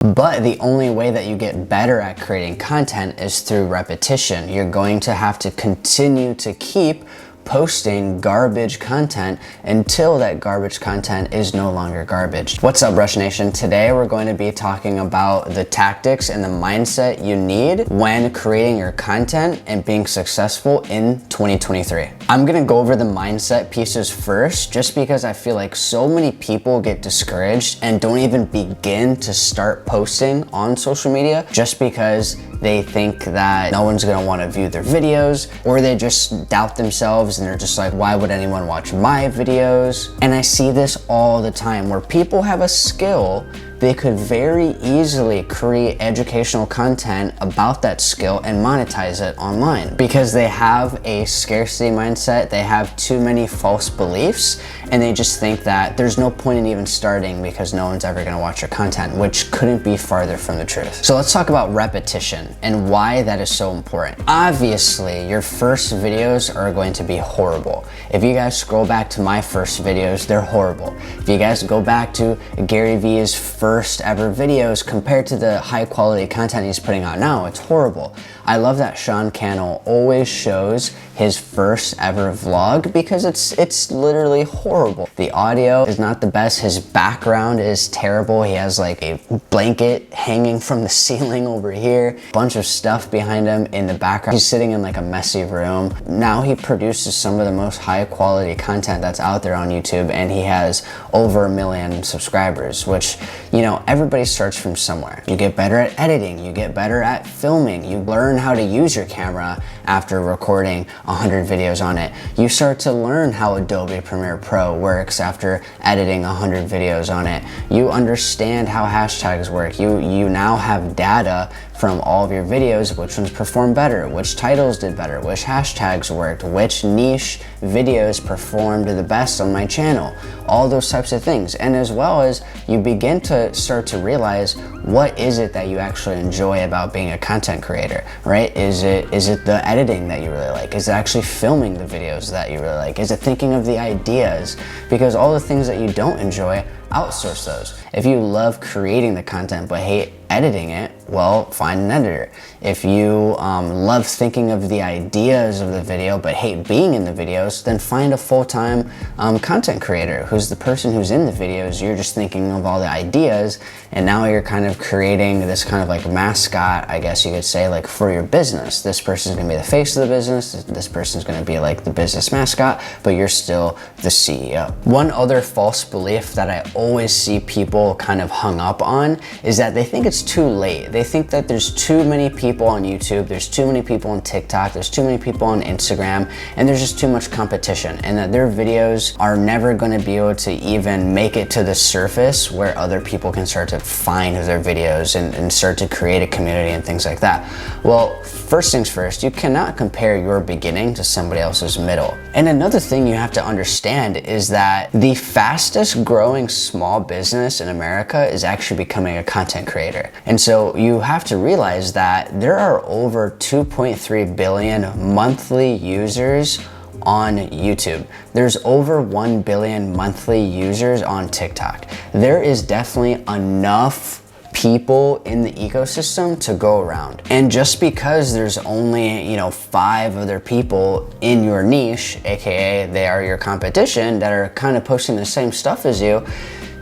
But the only way that you get better at creating content is through repetition. You're going to have to continue to keep posting garbage content until that garbage content is no longer garbage. What's up, Rush Nation? Today we're going to be talking about the tactics and the mindset you need when creating your content and being successful in 2023. I'm gonna go over the mindset pieces first, just because I feel like so many people get discouraged and don't even begin to start posting on social media just because they think that no one's gonna wanna view their videos, or they just doubt themselves and they're just like, why would anyone watch my videos? And I see this all the time where people have a skill, they could very easily create educational content about that skill and monetize it online because they have a scarcity mindset, they have too many false beliefs, and they just think that there's no point in even starting because no one's ever gonna watch your content, which couldn't be farther from the truth. So let's talk about repetition and why that is so important. Obviously, your first videos are going to be horrible. If you guys scroll back to my first videos, they're horrible. If you guys go back to Gary Vee's first ever videos compared to the high quality content he's putting out now, it's horrible. I love that Sean Cannell always shows his first ever vlog because it's literally horrible. The audio is not the best, his background is terrible. He has like a blanket hanging from the ceiling over here, a bunch of stuff behind him in the background. He's sitting in like a messy room. Now he produces some of the most high quality content that's out there on YouTube, and he has over 1 million subscribers, which, you know, everybody starts from somewhere. You get better at editing, you get better at filming, you learn how to use your camera after recording 100 videos on it. You start to learn how Adobe Premiere Pro works after editing 100 videos on it. You understand how hashtags work. You now have data from all of your videos, which ones performed better, which titles did better, which hashtags worked, which niche videos performed the best on my channel, all those types of things. And as well as you begin to start to realize, what is it that you actually enjoy about being a content creator, right? Is it the editing that you really like? Is it actually filming the videos that you really like? Is it thinking of the ideas? Because all the things that you don't enjoy, outsource those. If you love creating the content but hate editing it, well, find an editor. If you love thinking of the ideas of the video but hate being in the videos, then find a full-time content creator who's the person who's in the videos. You're just thinking of all the ideas, and now you're kind of creating this kind of like mascot, I guess you could say, like for your business. This person's gonna be the face of the business, this person's gonna be like the business mascot, but you're still the CEO. One other false belief that I always see people kind of hung up on is that they think it's too late. They think that there's too many people on YouTube, there's too many people on TikTok, there's too many people on Instagram, and there's just too much competition, and that their videos are never going to be able to even make it to the surface where other people can start to find their videos and start to create a community and things like that. Well, first things first, you cannot compare your beginning to somebody else's middle. And another thing you have to understand is that the fastest growing small business in America is actually becoming a content creator. And so you have to realize that there are over 2.3 billion monthly users on YouTube. There's over 1 billion monthly users on TikTok. There is definitely enough people in the ecosystem to go around. And just because there's only, 5 other people in your niche, aka they are your competition, that are kind of posting the same stuff as you,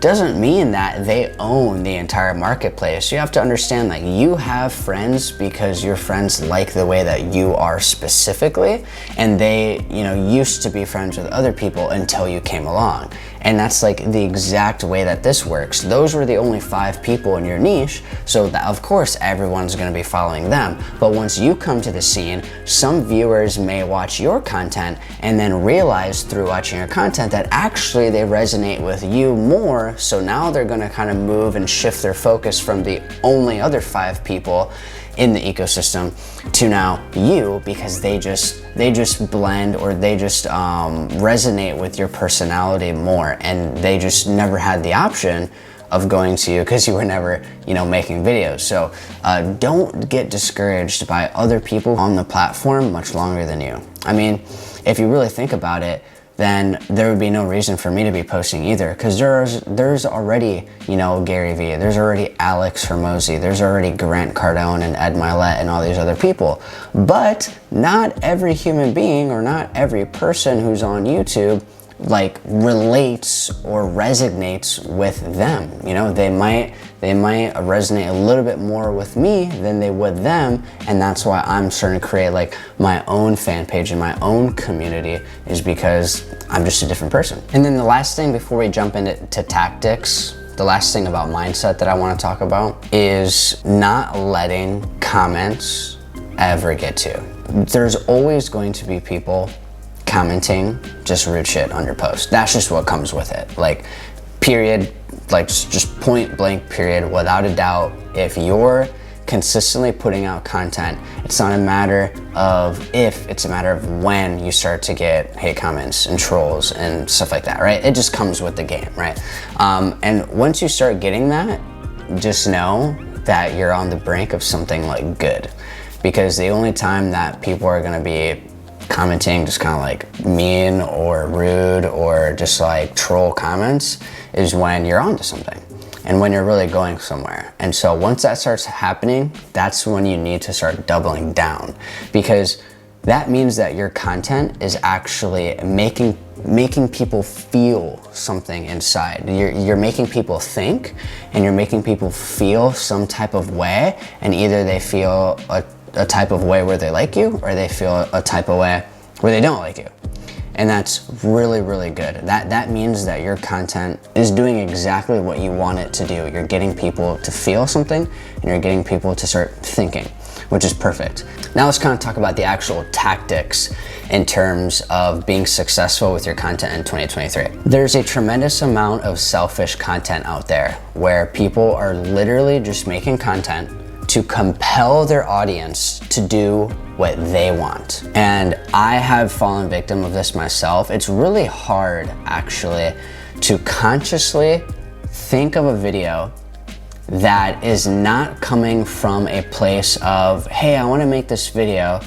doesn't mean that they own the entire marketplace. You have to understand that you have friends because your friends like the way that you are specifically, and they, used to be friends with other people until you came along. And that's like the exact way that this works. Those were the only 5 people in your niche, so that of course everyone's gonna be following them. But once you come to the scene, some viewers may watch your content and then realize through watching your content that actually they resonate with you more. So now they're gonna kind of move and shift their focus from the only other 5 people in the ecosystem to now you, because they just blend, or they just resonate with your personality more, and they just never had the option of going to you because you were never, making videos. So don't get discouraged by other people on the platform much longer than you. I mean, if you really think about it, then there would be no reason for me to be posting either, because there's already, you know, Gary Vee, there's already Alex Hormozi, there's already Grant Cardone and Ed Mylett and all these other people. But not every human being or not every person who's on YouTube like relates or resonates with them. You know, they might resonate a little bit more with me than they would them, and that's why I'm starting to create like my own fan page and my own community, is because I'm just a different person. And then the last thing before we jump into tactics, the last thing about mindset that I want to talk about is not letting comments ever get to you. There's always going to be people commenting just rude shit on your post. That's just what comes with it. Like, period, like just point blank period, without a doubt. If you're consistently putting out content, it's not a matter of if, it's a matter of when you start to get hate comments and trolls and stuff like that, right? It just comes with the game, right? And once you start getting that, just know that you're on the brink of something like good, because the only time that people are gonna be commenting just kind of like mean or rude or just like troll comments is when you're onto something and when you're really going somewhere. And so once that starts happening, that's when you need to start doubling down, because that means that your content is actually making people feel something inside. You're making people think, and you're making people feel some type of way, and either they feel a type of way where they like you, or they feel a type of way where they don't like you. And that's really, really good. That means that your content is doing exactly what you want it to do. You're getting people to feel something, and you're getting people to start thinking, which is perfect. Now let's kind of talk about the actual tactics in terms of being successful with your content in 2023. There's a tremendous amount of selfish content out there where people are literally just making content to compel their audience to do what they want. And I have fallen victim of this myself. It's really hard actually to consciously think of a video that is not coming from a place of, hey, I wanna make this video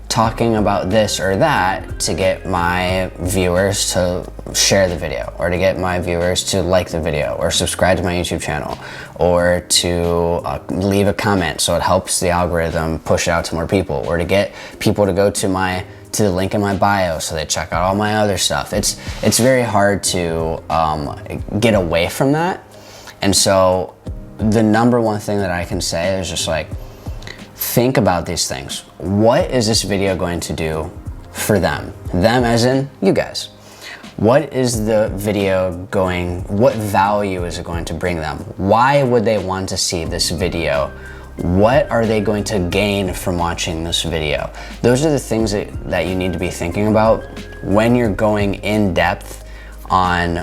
talking about this or that to get my viewers to share the video, or to get my viewers to like the video, or subscribe to my YouTube channel, or to leave a comment so it helps the algorithm push it out to more people, or to get people to go to the link in my bio so they check out all my other stuff. It's very hard to get away from that. And so the number one thing that I can say is just like, think about these things. What is this video going to do for them? Them as in you guys. What is the video what value is it going to bring them? Why would they want to see this video? What are they going to gain from watching this video? Those are the things that you need to be thinking about when you're going in depth on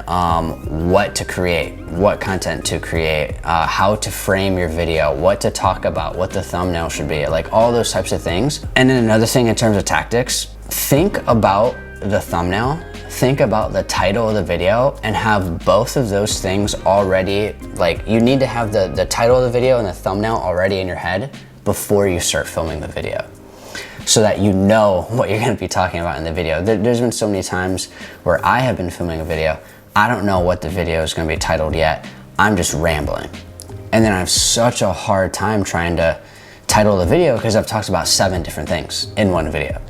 what to create, what content to create, how to frame your video, what to talk about, what the thumbnail should be, like all those types of things. And then another thing in terms of tactics, think about the thumbnail, think about the title of the video, and have both of those things already, like you need to have the title of the video and the thumbnail already in your head before you start filming the video, so that you know what you're gonna be talking about in the video. There's been so many times where I have been filming a video, I don't know what the video is gonna be titled yet, I'm just rambling. And then I have such a hard time trying to title the video because I've talked about 7 different things in one video.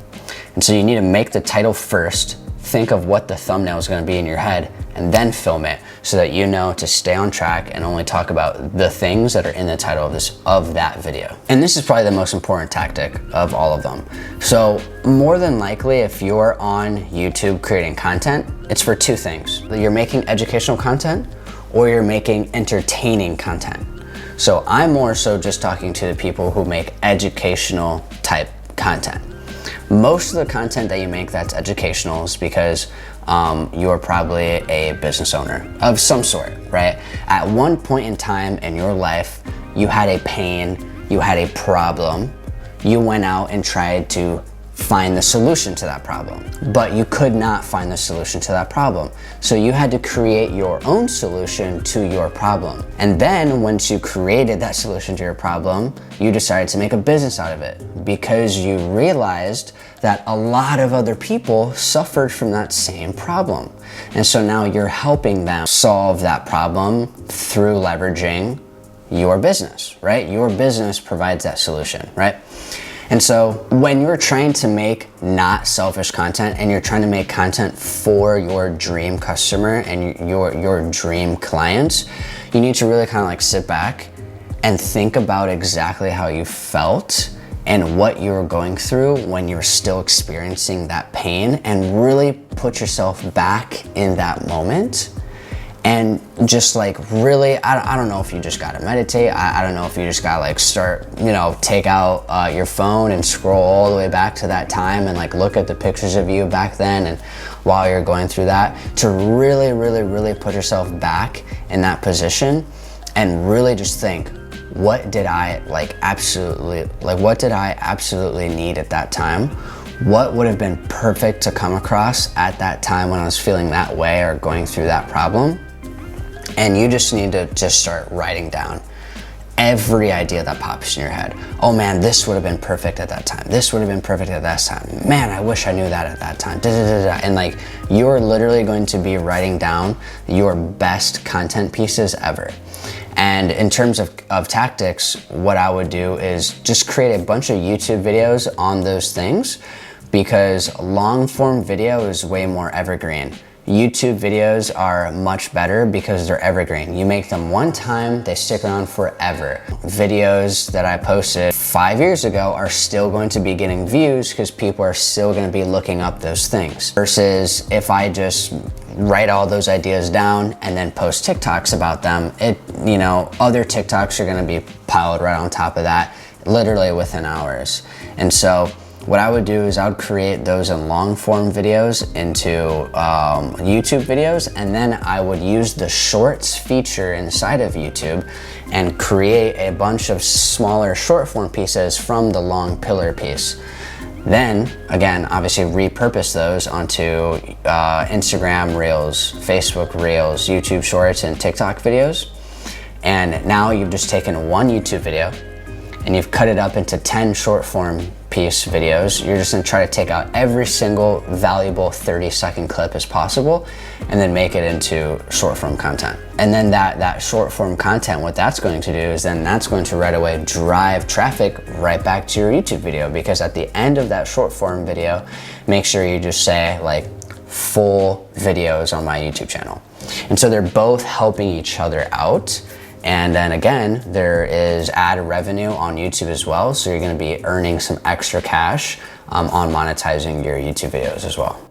And so you need to make the title first, think of what the thumbnail is gonna be in your head, and then film it so that you know to stay on track and only talk about the things that are in the title of that video. And this is probably the most important tactic of all of them. So more than likely, if you're on YouTube creating content, it's for 2 things. You're making educational content, or you're making entertaining content. So I'm more so just talking to the people who make educational type content. Most of the content that you make that's educational is because you're probably a business owner of some sort, right? At one point in time in your life, you had a pain, you had a problem, you went out and tried to find the solution to that problem. But you could not find the solution to that problem. So you had to create your own solution to your problem. And then once you created that solution to your problem, you decided to make a business out of it because you realized that a lot of other people suffered from that same problem. And so now you're helping them solve that problem through leveraging your business, right? Your business provides that solution, right? And so when you're trying to make not selfish content and you're trying to make content for your dream customer and your dream clients, you need to really kind of like sit back and think about exactly how you felt and what you were going through when you were still experiencing that pain, and really put yourself back in that moment. And just like really, I don't know if you just gotta meditate. I don't know if you just gotta like start, take out your phone and scroll all the way back to that time and like look at the pictures of you back then and while you're going through that, to really, really, really put yourself back in that position and really just think, what did I absolutely need at that time? What would have been perfect to come across at that time when I was feeling that way or going through that problem? And you just need to just start writing down every idea that pops in your head. Oh man, this would have been perfect at that time. This would have been perfect at that time. Man, I wish I knew that at that time. And like, you're literally going to be writing down your best content pieces ever. And in terms of tactics, what I would do is just create a bunch of YouTube videos on those things, because long form video is way more evergreen. YouTube videos are much better because they're evergreen. You make them one time, they stick around forever. Videos that I posted 5 years ago are still going to be getting views because people are still going to be looking up those things. Versus if I just write all those ideas down and then post TikToks about them, other TikToks are going to be piled right on top of that literally within hours. And so what I would do is I would create those in long form videos into YouTube videos, and then I would use the shorts feature inside of YouTube and create a bunch of smaller short form pieces from the long pillar piece. Then, again, obviously repurpose those onto Instagram Reels, Facebook Reels, YouTube Shorts, and TikTok videos. And now you've just taken one YouTube video and you've cut it up into 10 short form piece videos. You're just gonna try to take out every single valuable 30-second clip as possible and then make it into short form content. And then that short form content, what that's going to do is then that's going to right away drive traffic right back to your YouTube video, because at the end of that short form video, make sure you just say like full videos on my YouTube channel. And so they're both helping each other out. And then again, there is ad revenue on YouTube as well. So you're gonna be earning some extra cash on monetizing your YouTube videos as well.